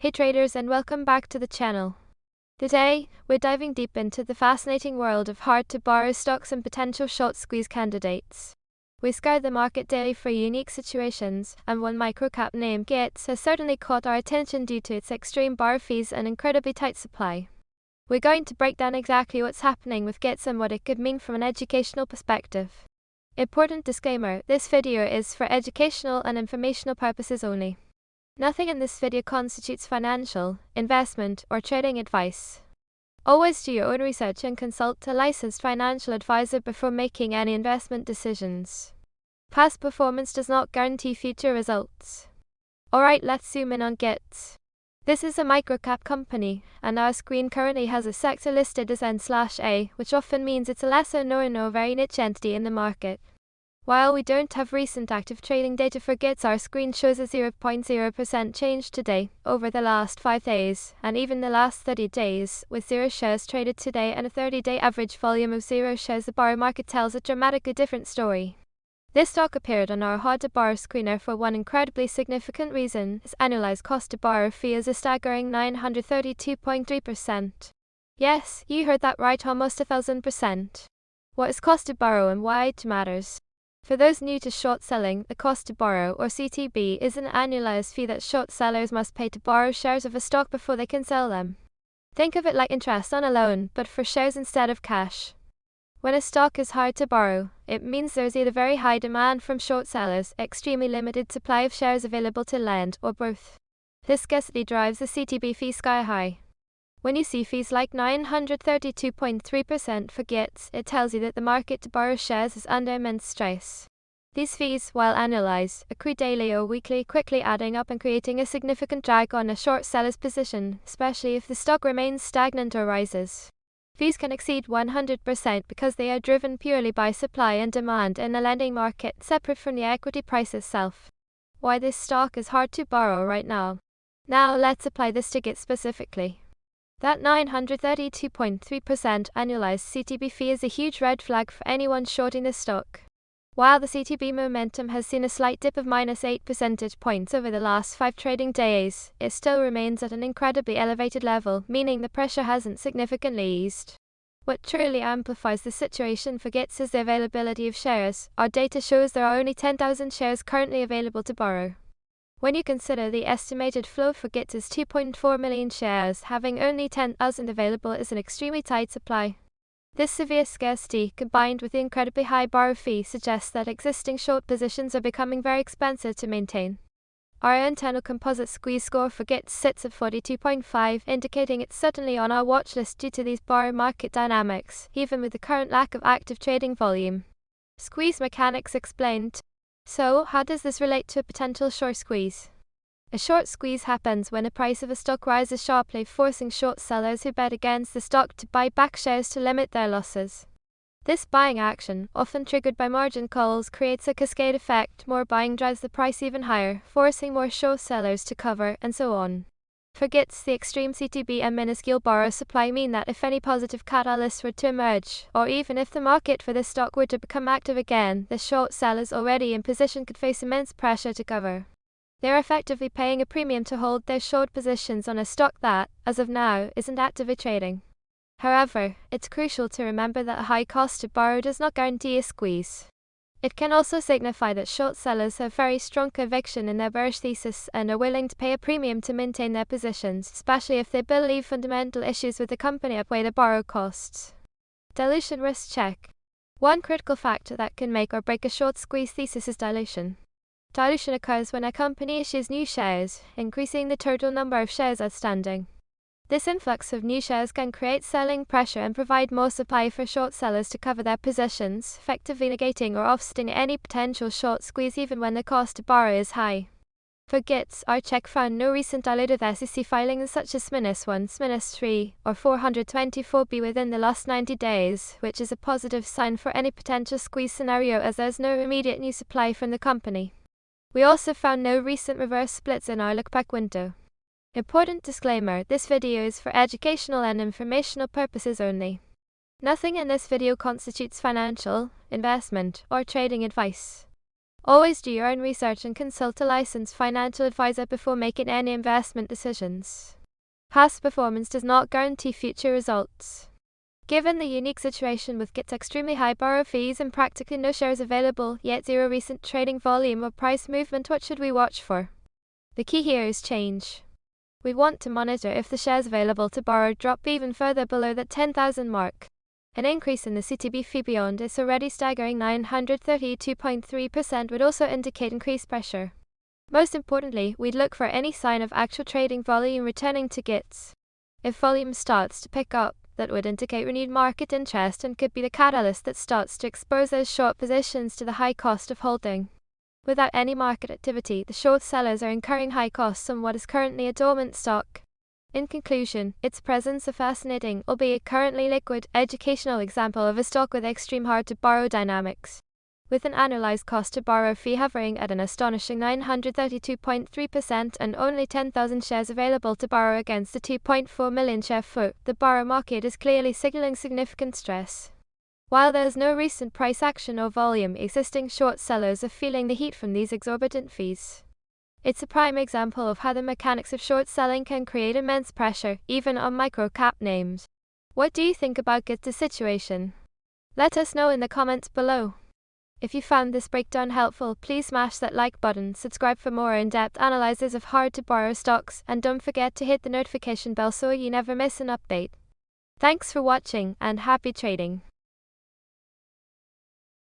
Hey traders, and welcome back to the channel. Today, we're diving deep into the fascinating world of hard-to-borrow stocks and potential short squeeze candidates. We scour the market daily for unique situations, and one microcap name, GITS, has certainly caught our attention due to its extreme borrow fees and incredibly tight supply. We're going to break down exactly what's happening with GITS and what it could mean from an educational perspective. Important disclaimer, this video is for educational and informational purposes only. Nothing in this video constitutes financial, investment, or trading advice. Always do your own research and consult a licensed financial advisor before making any investment decisions. Past performance does not guarantee future results. Alright, let's zoom in on GITS. This is a microcap company, and our screen currently has a sector listed as N/A, which often means it's a lesser known or very niche entity in the market. While we don't have recent active trading data for GITS, our screen shows a 0.0% change today, over the last 5 days, and even the last 30 days, with 0 shares traded today and a 30-day average volume of 0 shares. The borrow market tells a dramatically different story. This stock appeared on our hard-to-borrow screener for one incredibly significant reason: its annualized cost-to-borrow fee is a staggering 932.3%. Yes, you heard that right, almost 1,000%. What is cost to borrow and why it matters? For those new to short selling, the cost to borrow, or CTB, is an annualized fee that short sellers must pay to borrow shares of a stock before they can sell them. Think of it like interest on a loan, but for shares instead of cash. When a stock is hard to borrow, it means there's either very high demand from short sellers, extremely limited supply of shares available to lend, or both. This scarcity drives the CTB fee sky high. When you see fees like 932.3% for GITS, it tells you that the market to borrow shares is under immense stress. These fees, while annualized, accrue daily or weekly, quickly adding up and creating a significant drag on a short seller's position, especially if the stock remains stagnant or rises. Fees can exceed 100% because they are driven purely by supply and demand in the lending market, separate from the equity price itself. Why this stock is hard to borrow right now. Now let's apply this to GITS specifically. That 932.3% annualized CTB fee is a huge red flag for anyone shorting this stock. While the CTB momentum has seen a slight dip of -8 percentage points over the last 5 trading days, it still remains at an incredibly elevated level, meaning the pressure hasn't significantly eased. What truly amplifies the situation for GITS is the availability of shares. Our data shows there are only 10,000 shares currently available to borrow. When you consider the estimated flow for GITS is 2.4 million shares, having only 10,000 available is an extremely tight supply. This severe scarcity, combined with the incredibly high borrow fee, suggests that existing short positions are becoming very expensive to maintain. Our internal composite squeeze score for GITS sits at 42.5, indicating it's certainly on our watch list due to these borrow market dynamics, even with the current lack of active trading volume. Squeeze mechanics explained. So, how does this relate to a potential short squeeze? A short squeeze happens when the price of a stock rises sharply, forcing short sellers who bet against the stock to buy back shares to limit their losses. This buying action, often triggered by margin calls, creates a cascade effect. More buying drives the price even higher, forcing more short sellers to cover, and so on. For GITS, the extreme CTB and minuscule borrow supply mean that if any positive catalysts were to emerge, or even if the market for this stock were to become active again, the short sellers already in position could face immense pressure to cover. They're effectively paying a premium to hold their short positions on a stock that, as of now, isn't actively trading. However, it's crucial to remember that a high cost to borrow does not guarantee a squeeze. It can also signify that short sellers have very strong conviction in their bearish thesis and are willing to pay a premium to maintain their positions, especially if they believe fundamental issues with the company outweigh the borrow costs. Dilution risk check. One critical factor that can make or break a short squeeze thesis is dilution. Dilution occurs when a company issues new shares, increasing the total number of shares outstanding. This influx of new shares can create selling pressure and provide more supply for short sellers to cover their positions, effectively negating or offsetting any potential short squeeze even when the cost to borrow is high. For GITS, our check found no recent diluted SEC filings such as SMINUS-1, SMINUS-3, or 424B within the last 90 days, which is a positive sign for any potential squeeze scenario as there's no immediate new supply from the company. We also found no recent reverse splits in our lookback window. Important disclaimer, this video is for educational and informational purposes only. Nothing in this video constitutes financial, investment, or trading advice. Always do your own research and consult a licensed financial advisor before making any investment decisions. Past performance does not guarantee future results. Given the unique situation with GITS' extremely high borrow fees and practically no shares available, yet zero recent trading volume or price movement, what should we watch for? The key here is change. We want to monitor if the shares available to borrow drop even further below that 10,000 mark. An increase in the CTB fee beyond its already staggering 932.3% would also indicate increased pressure. Most importantly, we'd look for any sign of actual trading volume returning to GITS. If volume starts to pick up, that would indicate renewed market interest and could be the catalyst that starts to expose those short positions to the high cost of holding. Without any market activity, the short sellers are incurring high costs on what is currently a dormant stock. In conclusion, its presents a fascinating, albeit currently liquid, educational example of a stock with extreme hard-to-borrow dynamics. With an annualized cost-to-borrow fee hovering at an astonishing 932.3% and only 10,000 shares available to borrow against the 2.4 million share float, the borrow market is clearly signaling significant stress. While there is no recent price action or volume, existing short sellers are feeling the heat from these exorbitant fees. It's a prime example of how the mechanics of short selling can create immense pressure, even on micro-cap names. What do you think about GITS' situation? Let us know in the comments below. If you found this breakdown helpful, please smash that like button, subscribe for more in-depth analyses of hard-to-borrow stocks, and don't forget to hit the notification bell so you never miss an update. Thanks for watching, and happy trading!